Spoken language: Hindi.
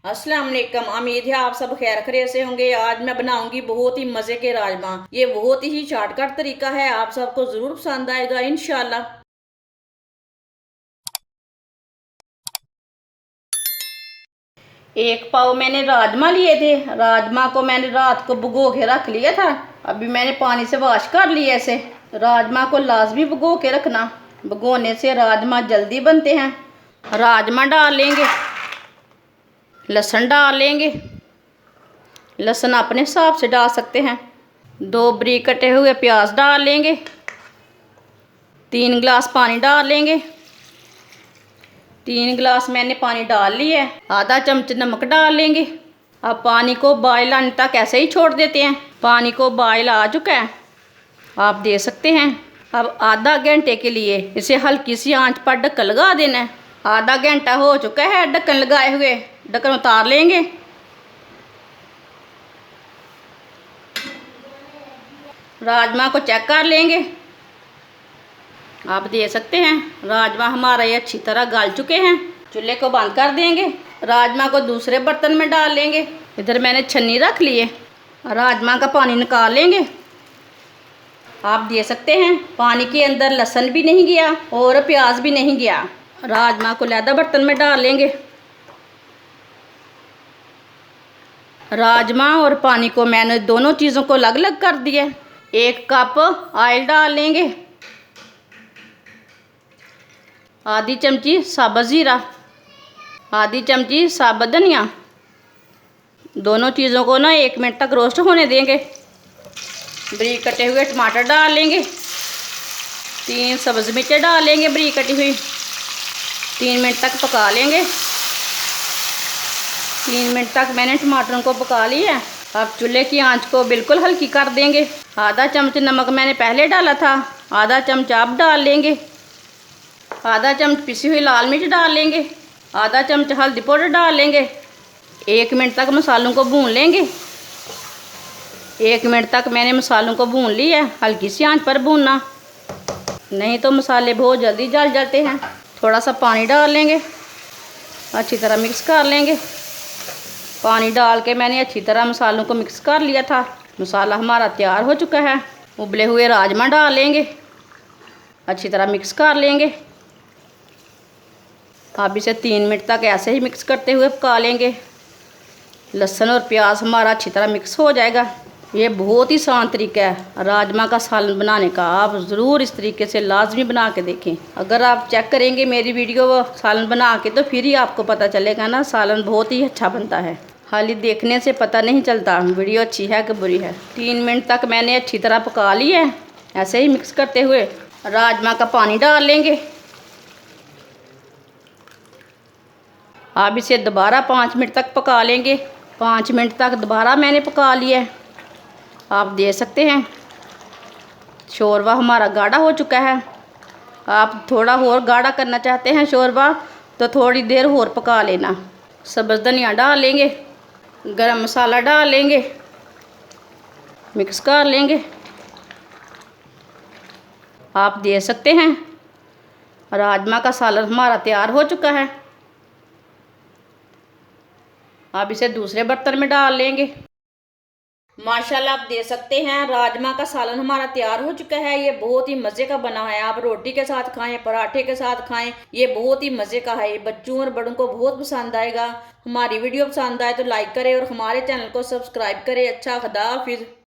अस्सलाम वालेकुम। उम्मीद है आप सब खैर खैरियत से होंगे। आज मैं बनाऊंगी बहुत ही मजे के राजमा। ये बहुत ही शॉर्टकट तरीका है, आप सबको जरूर पसंद आएगा इंशाल्लाह। एक पाव मैंने राजमा लिए थे। राजमा को मैंने रात को भिगो के रख लिया था। अभी मैंने पानी से वॉश कर लिया इसे। राजमा को लाजमी भिगो के रखना, भिगोने से राजमा जल्दी बनते हैं। राजमा डाल लेंगे, लहसुन डाल लेंगे। लहसुन अपने हिसाब से डाल सकते हैं। 2 बारीक कटे हुए प्याज डाल लेंगे। 3 गिलास पानी डाल लेंगे। 3 गिलास मैंने पानी डाल लिया है। आधा चम्मच नमक डाल लेंगे। अब पानी को बॉयल आने तक ऐसे ही छोड़ देते हैं। पानी को बॉयल आ चुका है, आप दे सकते हैं। अब आधा घंटे के लिए इसे हल्की सी आंच पर ढक्कन लगा देना है। आधा घंटा हो चुका है ढक्कन लगाए हुए। ढक्कन उतार लेंगे। राजमा को चेक कर लेंगे। आप दे सकते हैं राजमा हमारा ये अच्छी तरह गल चुके हैं। चूल्हे को बंद कर देंगे। राजमा को दूसरे बर्तन में डाल लेंगे। इधर मैंने छन्नी रख ली है। राजमा का पानी निकाल लेंगे। आप दे सकते हैं पानी के अंदर लहसुन भी नहीं गया और प्याज भी नहीं गया। राजमा को लैदा बर्तन में डाल लेंगे। राजमा और पानी को मैंने दोनों चीज़ों को अलग अलग कर दिया। 1 कप ऑयल डाल लेंगे। आधी चमची साबुत ज़ीरा, आधी चमची साबुत धनिया। दोनों चीज़ों को ना 1 मिनट तक रोस्ट होने देंगे। बारीक कटे हुए टमाटर डाल लेंगे। 3 सब्ज़ मिर्चें डाल लेंगे बारीक कटी हुई। 3 मिनट तक पका लेंगे। 3 मिनट तक मैंने टमाटरों को पका लिया है। अब चूल्हे की आंच को बिल्कुल हल्की कर देंगे। आधा चम्मच नमक मैंने पहले डाला था, आधा चम्मच अब डाल लेंगे। आधा चम्मच पिसी हुई लाल मिर्च डाल लेंगे। आधा चम्मच हल्दी पाउडर डाल लेंगे। 1 मिनट तक मसालों को भून लेंगे। 1 मिनट तक मैंने मसालों को भून लिया है। हल्की सी आंच पर भूनना, नहीं तो मसाले बहुत जल्दी जल जाते हैं। थोड़ा सा पानी डाल लेंगे, अच्छी तरह मिक्स कर लेंगे। पानी डाल के मैंने अच्छी तरह मसालों को मिक्स कर लिया था। मसाला हमारा तैयार हो चुका है। उबले हुए राजमा डाल लेंगे, अच्छी तरह मिक्स कर लेंगे। अब इसे 3 मिनट तक ऐसे ही मिक्स करते हुए पका लेंगे। लहसुन और प्याज हमारा अच्छी तरह मिक्स हो जाएगा। ये बहुत ही आसान तरीका है राजमा का सालन बनाने का। आप ज़रूर इस तरीके से लाजमी बना के देखें। अगर आप चेक करेंगे मेरी वीडियो सालन बना के, तो फिर ही आपको पता चलेगा ना सालन बहुत ही अच्छा बनता है। खाली देखने से पता नहीं चलता वीडियो अच्छी है कि बुरी है। 3 मिनट तक मैंने अच्छी तरह पका लिया है। ऐसे ही मिक्स करते हुए राजमा का पानी डाल लेंगे। अब इसे दोबारा 5 मिनट तक पका लेंगे। 5 मिनट तक दोबारा मैंने पका लिया है, आप दे सकते हैं। शोरबा हमारा गाढ़ा हो चुका है। आप थोड़ा और गाढ़ा करना चाहते हैं शोरबा, तो थोड़ी देर और पका लेना। सब्ज़ धनिया डाल लेंगे। गरम मसाला डाल लेंगे, मिक्स कर लेंगे। आप दे सकते हैं राजमा का सालन हमारा तैयार हो चुका है। अब इसे दूसरे बर्तन में डाल लेंगे। माशाल्लाह आप दे सकते हैं राजमा का सालन हमारा तैयार हो चुका है। ये बहुत ही मज़े का बना है। आप रोटी के साथ खाएं, पराठे के साथ खाएं, ये बहुत ही मज़े का है। ये बच्चों और बड़ों को बहुत पसंद आएगा। हमारी वीडियो पसंद आए तो लाइक करें और हमारे चैनल को सब्सक्राइब करें। अच्छा, खुदा हाफिज़।